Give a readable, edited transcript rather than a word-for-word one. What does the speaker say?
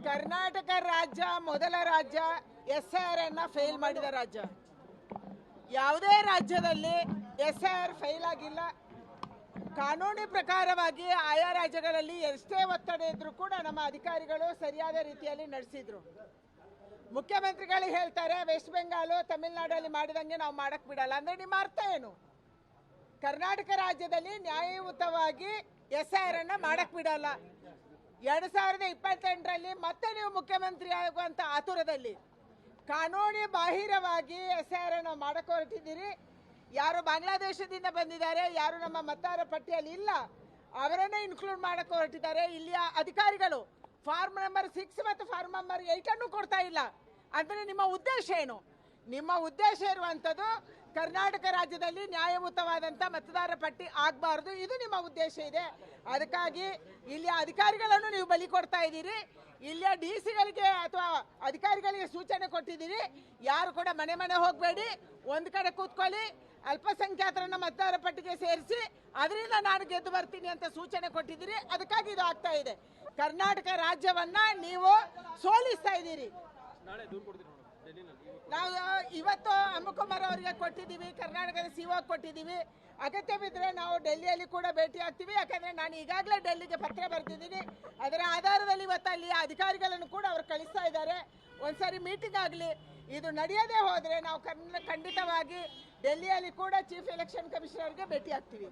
ಕರ್ನಾಟಕ ರಾಜ್ಯ ಮೊದಲ ರಾಜ್ಯ SIR ಅನ್ನ ಫೇಲ್ ಮಾಡಿದ ರಾಜ್ಯ. ಯಾವುದೇ ರಾಜ್ಯದಲ್ಲಿ SIR ಫೇಲ್ ಆಗಿಲ್ಲ. ಕಾನೂನು ಪ್ರಕಾರವಾಗಿ ಆಯಾ ರಾಜ್ಯಗಳಲ್ಲಿ ಎಷ್ಟೇ ಒತ್ತಡ ಇದ್ರೂ ಕೂಡ ನಮ್ಮ ಅಧಿಕಾರಿಗಳು ಸರಿಯಾದ ರೀತಿಯಲ್ಲಿ ನಡೆಸಿದ್ರು. ಮುಖ್ಯಮಂತ್ರಿಗಳು ಹೇಳ್ತಾರೆ ವೆಸ್ಟ್ ಬೆಂಗಾಲ್ ತಮಿಳುನಾಡಲ್ಲಿ ಮಾಡಿದಂಗೆ ನಾವು ಮಾಡಕ್ ಬಿಡಲ್ಲ ಅಂದ್ರೆ ನಿಮ್ಮ ಅರ್ಥ ಏನು? ಕರ್ನಾಟಕ ರಾಜ್ಯದಲ್ಲಿ ನ್ಯಾಯಯುತವಾಗಿ SIR ಅನ್ನ ಮಾಡಕ್ ಬಿಡಲ್ಲ. 2028ರಲ್ಲಿ ಮತ್ತೆ ನೀವು ಮುಖ್ಯಮಂತ್ರಿ ಆಗುವಂತ ಆತುರದಲ್ಲಿ ಕಾನೂನು ಬಾಹಿರವಾಗಿ SIR ಅನ್ನು ಮಾಡಕ್ಕೆ ಹೊರಟಿದ್ದೀರಿ. ಯಾರು ಬಾಂಗ್ಲಾದೇಶದಿಂದ ಬಂದಿದ್ದಾರೆ, ಯಾರು ನಮ್ಮ ಮತದಾರ ಪಟ್ಟಿಯಲ್ಲಿ ಇಲ್ಲ, ಅವರನ್ನೇ ಇನ್ಕ್ಲೂಡ್ ಮಾಡಕ್ಕೆ ಹೊರಟಿದ್ದಾರೆ. ಇಲ್ಲಿಯ ಅಧಿಕಾರಿಗಳು ಫಾರ್ಮ್ ನಂಬರ್ 6 ಮತ್ತು ಫಾರ್ಮ್ ನಂಬರ್ 8 ಅನ್ನು ಕೊಡ್ತಾ ಇಲ್ಲ. ಅಂದ್ರೆ ನಿಮ್ಮ ಉದ್ದೇಶ ಏನು? ನಿಮ್ಮ ಉದ್ದೇಶ ಇರುವಂತದ್ದು ಕರ್ನಾಟಕ ರಾಜ್ಯದಲ್ಲಿ ನ್ಯಾಯಯುತವಾದಂತ ಮತದಾರ ಪಟ್ಟಿ ಆಗಬಾರದು, ಇದು ನಿಮ್ಮ ಉದ್ದೇಶ ಇದೆ. ಅದಕ್ಕಾಗಿ ಇಲ್ಲಿಯ ಅಧಿಕಾರಿಗಳನ್ನು ನೀವು ಬಲಿ ಕೊಡ್ತಾ ಇದ್ದೀರಿ. ಇಲ್ಲಿಯ DC-ಗಳಿಗೆ ಅಥವಾ ಅಧಿಕಾರಿಗಳಿಗೆ ಸೂಚನೆ ಕೊಟ್ಟಿದ್ದೀರಿ, ಯಾರು ಕೂಡ ಮನೆ ಮನೆ ಹೋಗಬೇಡಿ, ಒಂದು ಕಡೆ ಕೂತ್ಕೊಳ್ಳಿ, ಅಲ್ಪಸಂಖ್ಯಾತರನ್ನ ಮತದಾರ ಪಟ್ಟಿಗೆ ಸೇರಿಸಿ ಅದರಿಂದ ನಾನು ಗೆದ್ದು ಬರ್ತೀನಿ ಅಂತ ಸೂಚನೆ ಕೊಟ್ಟಿದ್ದೀರಿ. ಅದಕ್ಕಾಗಿ ಇದು ಆಗ್ತಾ ಇದೆ. ಕರ್ನಾಟಕ ರಾಜ್ಯವನ್ನ ನೀವು ಸೋಲಿಸ್ತಾ ಇದ್ದೀರಿ. ನಾವು ಇವತ್ತು ಅಮ್ಮಕುಮಾರ್ ಅವರಿಗೆ ಕೊಟ್ಟಿದ್ದೀವಿ, ಕರ್ನಾಟಕದ CO ಕೊಟ್ಟಿದ್ದೀವಿ. ಅಗತ್ಯ ಬಿದ್ದರೆ ನಾವು ಡೆಲ್ಲಿಯಲ್ಲಿ ಕೂಡ ಭೇಟಿ ಆಗ್ತೀವಿ. ಯಾಕಂದ್ರೆ ನಾನು ಈಗಾಗಲೇ ಡೆಲ್ಲಿಗೆ ಪತ್ರ ಬರೆದಿದ್ದೀನಿ. ಅದರ ಆಧಾರದಲ್ಲಿ ಇವತ್ತು ಅಲ್ಲಿ ಅಧಿಕಾರಿಗಳನ್ನು ಕೂಡ ಅವರು ಕಳಿಸ್ತಾ ಇದ್ದಾರೆ. ಒಂದ್ಸರಿ ಮೀಟಿಂಗ್ ಆಗಲಿ. ಇದು ನಡೆಯದೇ ಹೋದ್ರೆ ನಾವು ಖಂಡಿತವಾಗಿ ಡೆಲ್ಲಿಯಲ್ಲಿ ಕೂಡ ಚೀಫ್ ಎಲೆಕ್ಷನ್ ಕಮಿಷನರ್ಗೆ ಭೇಟಿ ಆಗ್ತೀವಿ.